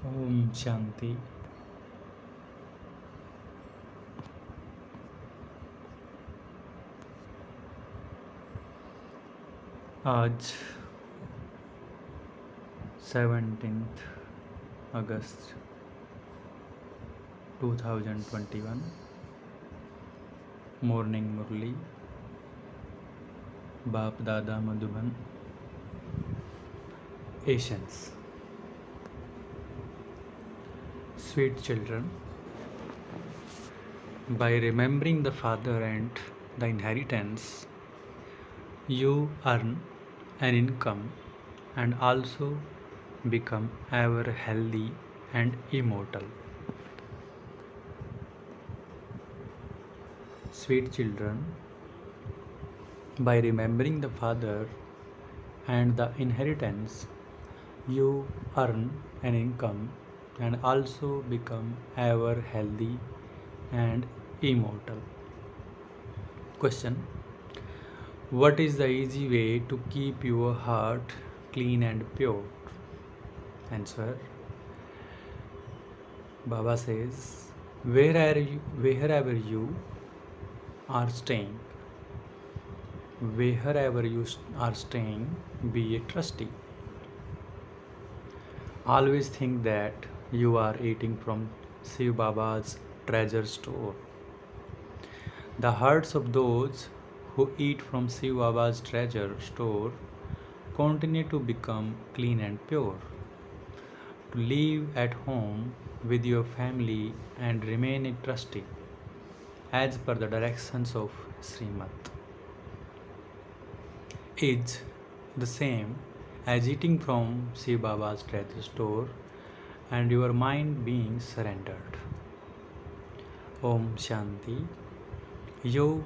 ओम शांति। आज 17 अगस्त 2021 मॉर्निंग मुरली बाप दादा Madhuban Asians. Sweet children, by remembering the father and the inheritance, you earn an income and also become ever healthy and immortal. Sweet children, by remembering the father and the inheritance, you earn an income and also become ever healthy and immortal. Question: what is the easy way to keep your heart clean and pure? Answer: Baba says, wherever you are staying, be a trustee. Always think that you are eating from Shiv Baba's treasure store. The hearts of those who eat from Shiv Baba's treasure store continue to become clean and pure. To live at home with your family and remain a trustee as per the directions of Srimad is the same as eating from Shiv Baba's treasure store and your mind being surrendered. Om Shanti. You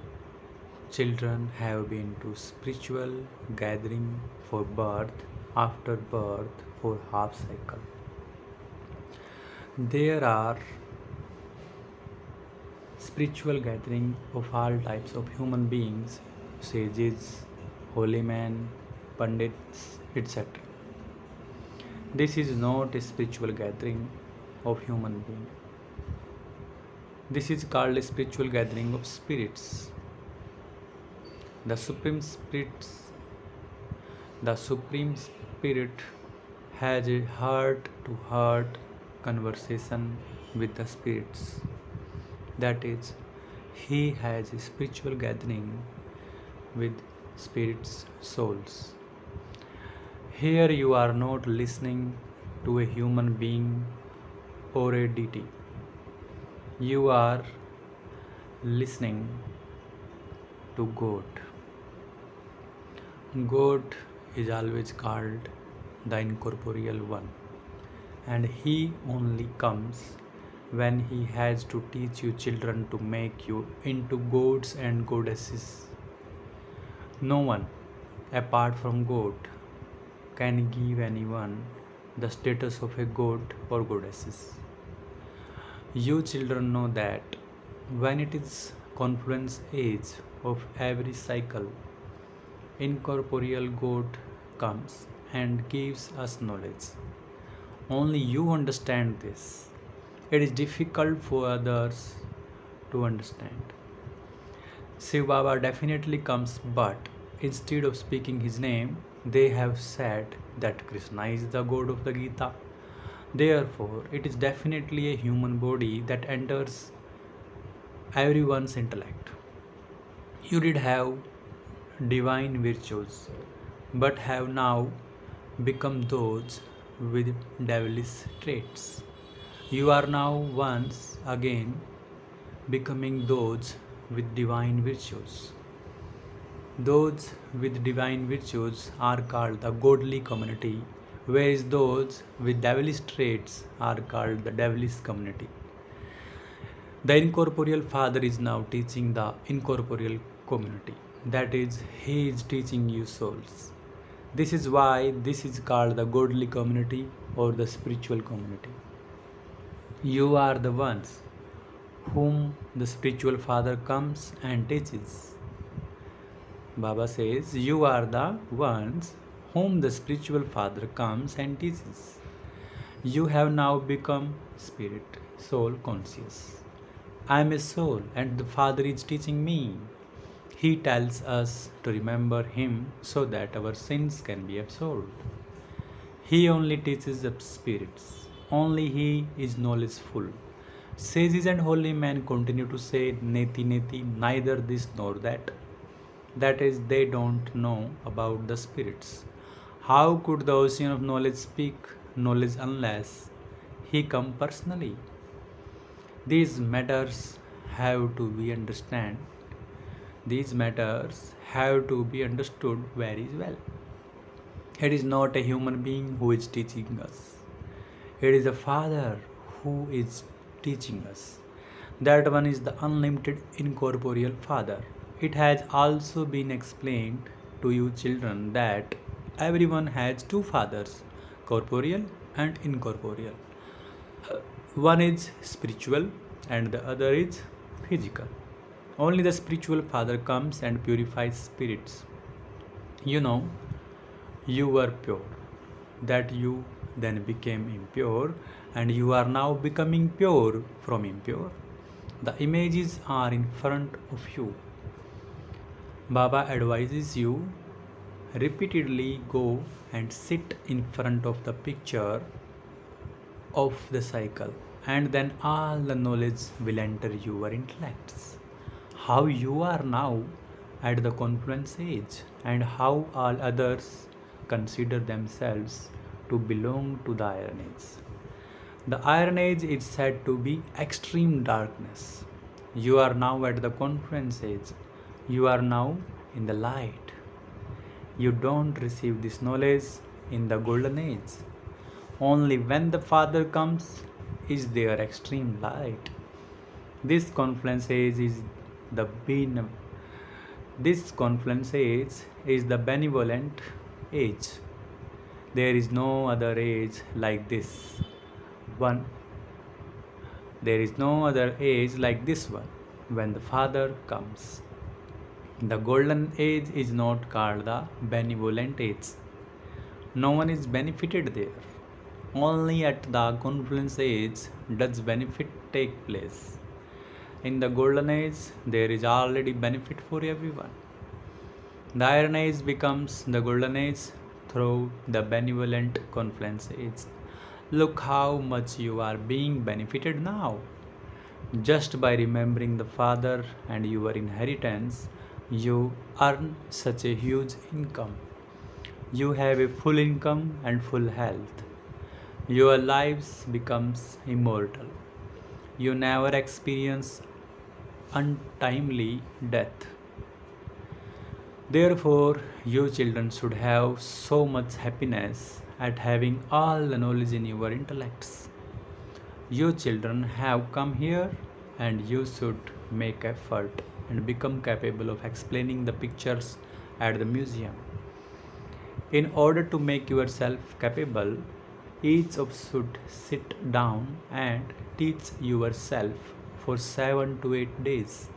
children have been to spiritual gathering for birth, after birth for half cycle. There are spiritual gathering of all types of human beings, sages, holy men, pandits, etc. This is not a spiritual gathering of human being. This is called a spiritual gathering of spirits. The Supreme Spirit has a heart-to-heart conversation with the spirits. That is, he has a spiritual gathering with spirits' souls. Here you are not listening to a human being or a deity. You are listening to God. God is always called the incorporeal one, and he only comes when he has to teach you children to make you into gods and goddesses. No one apart from God can give anyone the status of a god or goddesses. You children know that when it is confluence age of every cycle, incorporeal God comes and gives us knowledge. Only you understand this. It is difficult for others to understand. Shiv Baba definitely comes, but instead of speaking his name, they have said that Krishna is the God of the Gita. Therefore, it is definitely a human body that enters everyone's intellect. You did have divine virtues, but have now become those with devilish traits. You are now once again becoming those with divine virtues. Those with divine virtues are called the godly community, whereas those with devilish traits are called the devilish community. The incorporeal father is now teaching the incorporeal community. That is, he is teaching you souls. This is why this is called the godly community or the spiritual community. You are the ones whom the spiritual father comes and teaches. Baba says, you are the ones whom the spiritual father comes and teaches. You have now become spirit, soul conscious. I am a soul, and the Father is teaching me. He tells us to remember Him so that our sins can be absolved. He only teaches the spirits. Only He is knowledgeful. Sages and holy men continue to say, Neti Neti, neither this nor that. That is, they don't know about the spirits. How could the ocean of knowledge speak knowledge unless He come personally? These matters have to be understand. These matters have to be understood very well. It is not a human being who is teaching us. It is the Father who is teaching us. That one is the unlimited incorporeal Father. It has also been explained to you, children, that everyone has two fathers, corporeal and incorporeal. One is spiritual and the other is physical. Only the spiritual Father comes and purifies spirits. You know, you were pure, that you then became impure, and you are now becoming pure from impure. The images are in front of you. Baba advises you repeatedly go and sit in front of the picture of the cycle, and then all the knowledge will enter your intellects. How you are now at the confluence age, and how all others consider themselves to belong to the Iron Age. The Iron Age is said to be extreme darkness. You are now at the confluence age. You are now in the light. You don't receive this knowledge in the golden age. Only when the Father comes is there extreme light. This confluence age is the ben- this confluence age is the benevolent age. There is no other age like this one. There is no other age like this one when the Father comes. The golden age is not called the benevolent age. No one is benefited there. Only at the confluence age does benefit take place. In the golden age, there is already benefit for everyone. The iron age becomes the golden age through the benevolent confluence age. Look how much you are being benefited now. Just by remembering the Father and your inheritance, you earn such a huge income. You have a full income and full health. Your lives becomes immortal. You never experience untimely death. Therefore, you children should have so much happiness at having all the knowledge in your intellects. You children have come here and you should make effort and become capable of explaining the pictures at the museum. In order to make yourself capable, each of should sit down and teach yourself for 7 to 8 days.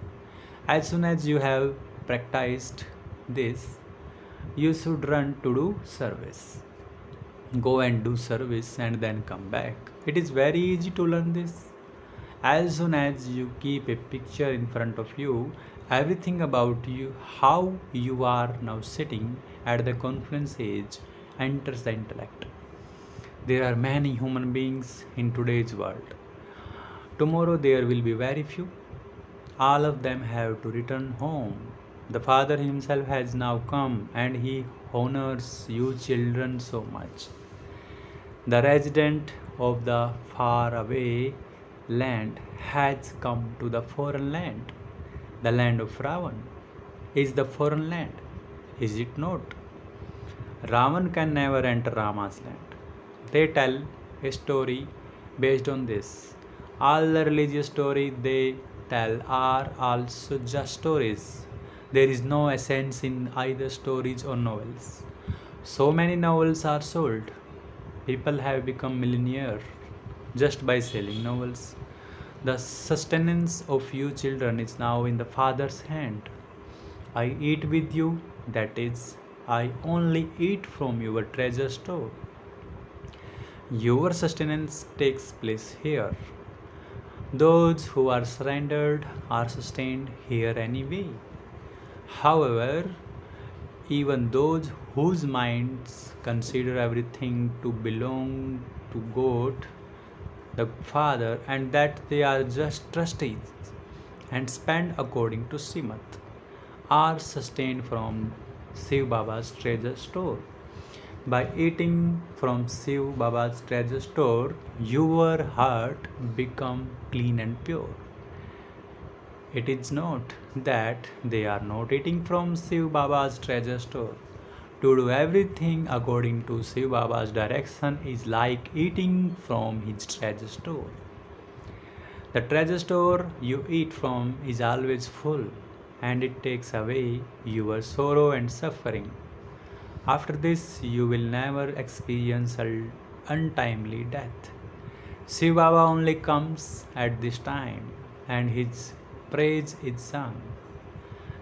As soon as you have practiced this, you should run to do service. Go and do service and then come back. It is very easy to learn this. As soon as you keep a picture in front of you, everything about you, how you are now sitting at the confluence age, enters the intellect. There are many human beings in today's world. Tomorrow there will be very few. All of them have to return home. The Father Himself has now come and He honors you children so much. The resident of the faraway land has come to the foreign land. The land of Ravan is the foreign land, is it not? Ravan can never enter Rama's land. They tell a story based on this. All the religious stories they tell are also just stories. There is no essence in either stories or novels. So many novels are sold. People have become millionaire just by selling novels. The sustenance of you children is now in the Father's hand. I eat with you, that is, I only eat from your treasure store. Your sustenance takes place here. Those who are surrendered are sustained here anyway. However, even those whose minds consider everything to belong to God, the Father, and that they are just trustees and spend according to Srimad, are sustained from Shiv Baba's treasure store. By eating from Shiv Baba's treasure store, your heart become clean and pure. It is not that they are not eating from Shiv Baba's treasure store. To do everything according to Shiv Baba's direction is like eating from his treasure store. The treasure store you eat from is always full, and it takes away your sorrow and suffering. After this, you will never experience untimely death. Shiv Baba only comes at this time, and his praise is sung.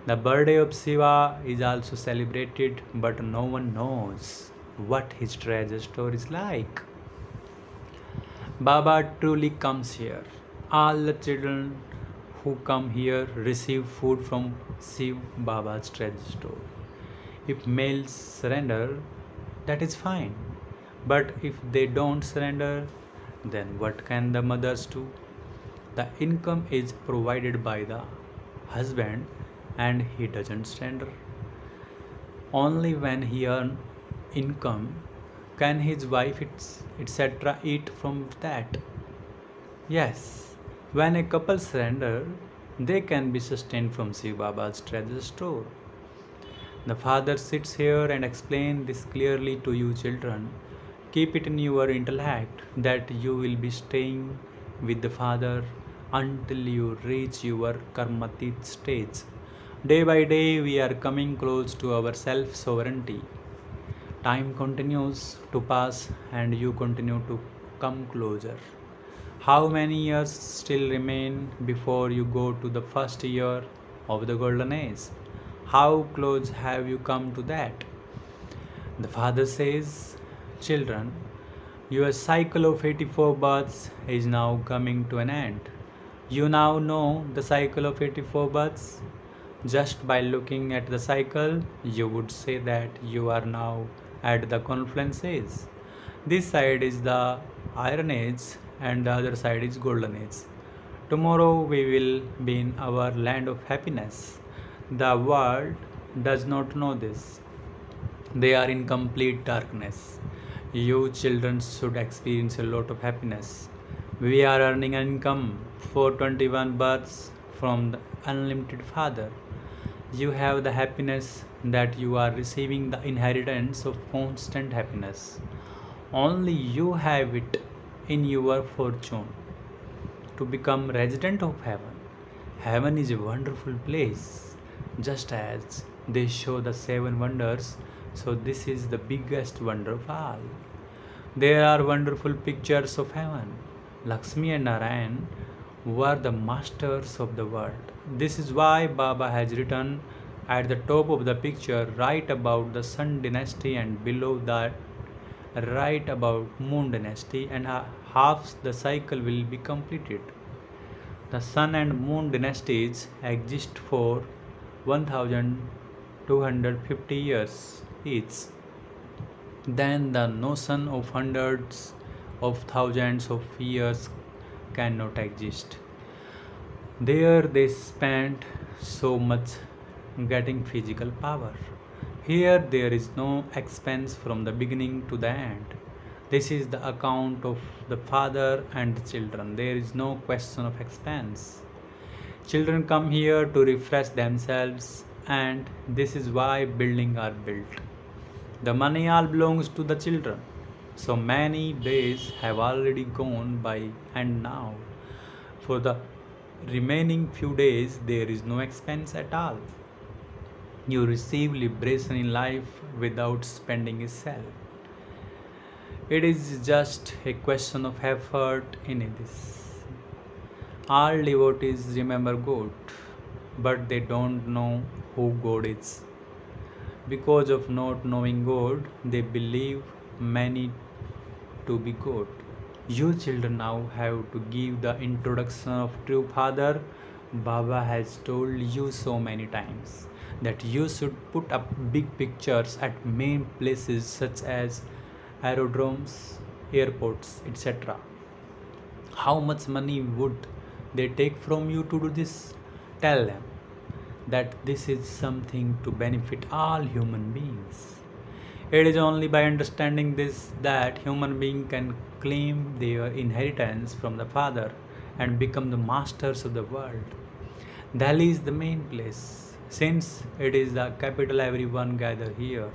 The birthday of Shiva is also celebrated, but no one knows what his treasure store is like. Baba truly comes here. All the children who come here receive food from Shiv Baba's treasure store. If males surrender, that is fine. But if they don't surrender, then what can the mothers do? The income is provided by the husband and he doesn't surrender. Only when he earns income can his wife etc. eat from that. Yes, when a couple surrender, they can be sustained from Shiv Baba's treasure store. The father sits here and explains this clearly to you children. Keep it in your intellect that you will be staying with the father until you reach your karmatit stage. Day by day we are coming close to our self-sovereignty. Time continues to pass and you continue to come closer. How many years still remain before you go to the first year of the golden age? How close have you come to that? The father says, children, your cycle of 84 births is now coming to an end. You now know the cycle of 84 births. Just by looking at the cycle, you would say that you are now at the confluence age. This side is the iron age and the other side is golden age. Tomorrow we will be in our land of happiness. The world does not know this. They are in complete darkness. You children should experience a lot of happiness. We are earning income for 21 births from the unlimited Father. You have the happiness that you are receiving the inheritance of constant happiness. Only you have it in your fortune to become resident of heaven. Heaven is a wonderful place, just as they show the seven wonders, so this is the biggest wonder of all. There are wonderful pictures of heaven. Lakshmi and Narayan were the masters of the world. This is why Baba has written at the top of the picture right about the Sun dynasty and below that right about Moon dynasty, and half the cycle will be completed. The Sun and Moon dynasties exist for 1250 years each. Then the notion of hundreds of thousands of years cannot exist. There they spent so much getting physical power. Here there is no expense from the beginning to the end. This is the account of the father and the children. There is no question of expense. Children come here to refresh themselves, and this is why buildings are built. The money all belongs to the children. So many days have already gone by, and now for the remaining few days there is no expense at all. You receive liberation in life without spending a cent. It is just a question of effort in this. All devotees remember God, but they don't know who God is. Because of not knowing God, they believe many to be good. You children now have to give the introduction of true father. Baba has told you so many times that you should put up big pictures at main places such as aerodromes, airports, etc. How much money would they take from you to do this? Tell them that this is something to benefit all human beings. It is only by understanding this that human being can claim their inheritance from the Father and become the masters of the world. Delhi is the main place. Since it is the capital, everyone gather here.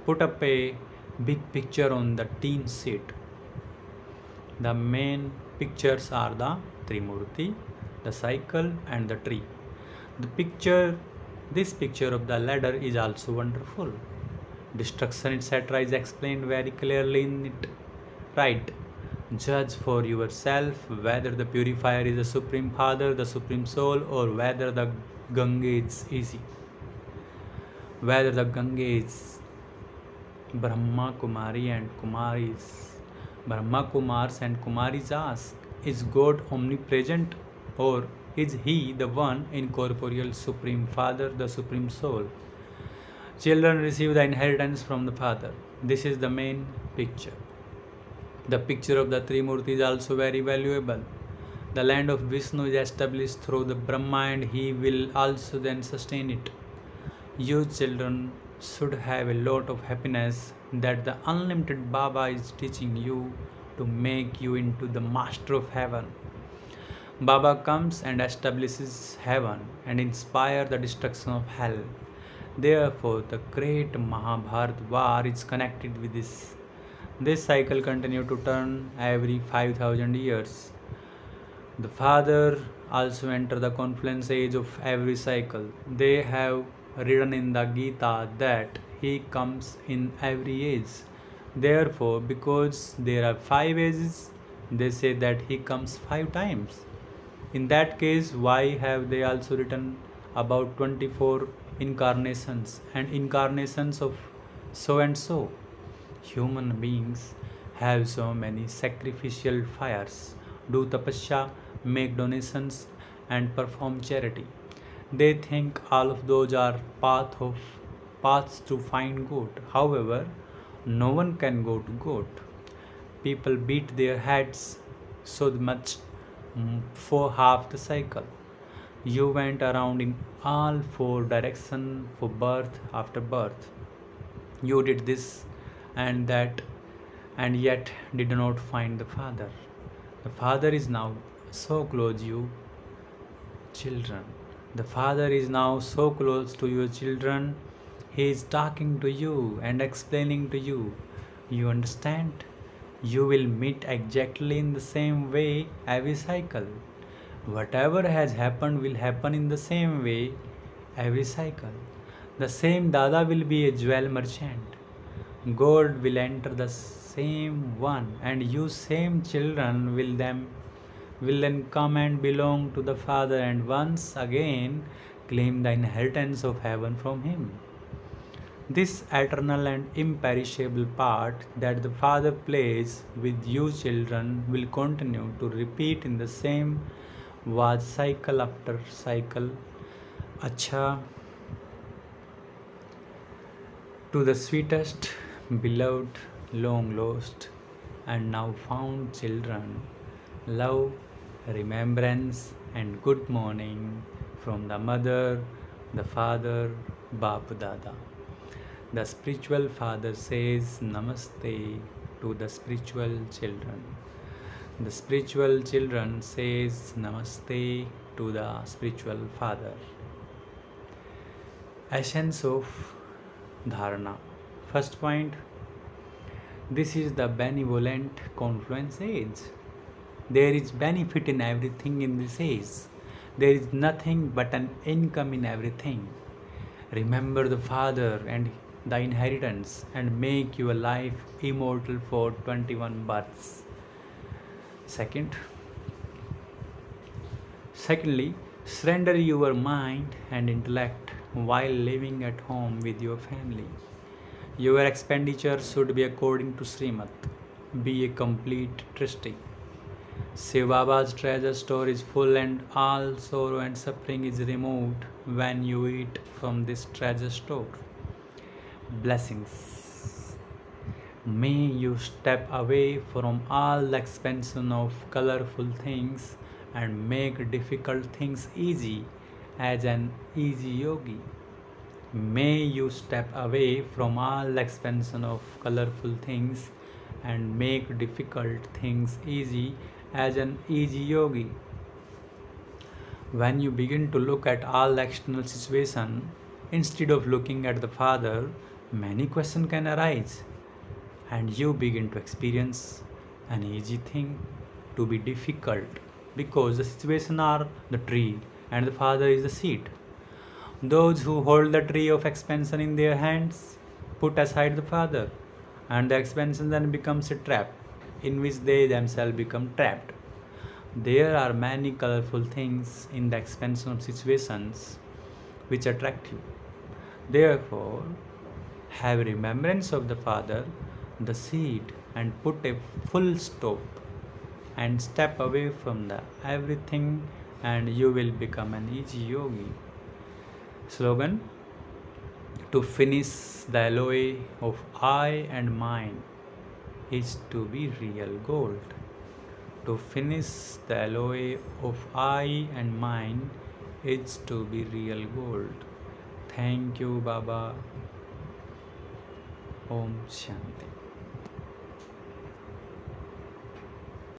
Put up a big picture on the teen seat. The main pictures are the Trimurti, the cycle, and the tree. The picture, this picture of the ladder is also wonderful. Destruction, etc., is explained very clearly in it. Right. Judge for yourself whether the purifier is the Supreme Father, the Supreme Soul, or whether the Ganga is easy. Whether the Ganga is Brahma Kumari and Kumaris. Brahma Kumars and Kumaris ask, is God omnipresent, or is He the one incorporeal Supreme Father, the Supreme Soul? Children receive the inheritance from the Father. This is the main picture. The picture of the Trimurti is also very valuable. The land of Vishnu is established through the Brahma and he will also then sustain it. You children should have a lot of happiness that the unlimited Baba is teaching you to make you into the master of heaven. Baba comes and establishes heaven and inspires the destruction of hell. Therefore, the great Mahabharata war is connected with this. This cycle continues to turn every 5000 years. The Father also enters the confluence age of every cycle. They have written in the Gita that He comes in every age. Therefore, because there are 5 ages, they say that He comes 5 times. In that case, why have they also written about 24 incarnations and incarnations of so and so? Human beings have so many sacrificial fires, do tapasya, make donations, and perform charity. They think all of those are paths to find God. However, no one can go to God. People beat their heads so much for half the cycle. You went around in all 4 directions for birth after birth. You did this and that, and yet did not find the Father. The Father is now so close, you children. The Father is now so close to your children. He is talking to you and explaining to you. You understand? You will meet exactly in the same way every cycle. Whatever has happened will happen in the same way every cycle. The same Dada will be a jewel merchant. God will enter the same one, and you same children will then come and belong to the Father and once again claim the inheritance of heaven from Him. This eternal and imperishable part that the Father plays with you children will continue to repeat in the same was cycle after cycle. Acha, to the sweetest, beloved, long lost, and now found children, love, remembrance, and good morning from the mother, the father, Bap Dada. The spiritual father says Namaste to the spiritual children. The spiritual children says Namaste to the spiritual father. Essence of Dharana. First point, this is the benevolent confluence age. There is benefit in everything in this age. There is nothing but an income in everything. Remember the Father and the inheritance and make your life immortal for 21 births. Secondly, surrender your mind and intellect while living at home with your family. Your expenditure should be according to Srimad. be a complete trustee. Shiv Baba's treasure store is full and all sorrow and suffering is removed when you eat from this treasure store. Blessings. May you step away from all the expansion of colorful things and make difficult things easy as an easy yogi. May you step away from all the expansion of colorful things and make difficult things easy as an easy yogi. When you begin to look at all the external situation instead of looking at the Father, many questions can arise and you begin to experience an easy thing to be difficult because the situation are the tree and the Father is the seed. Those who hold the tree of expansion in their hands put aside the Father, and the expansion then becomes a trap in which they themselves become trapped. There are many colorful things in the expansion of situations which attract you. Therefore, have remembrance of the Father, the seed, and put a full stop and step away from the everything, and you will become an easy yogi. Slogan: to finish the alloy of I and mine is to be real gold. To finish the alloy of I and mine is to be real gold. Thank you, Baba. Om Shanti.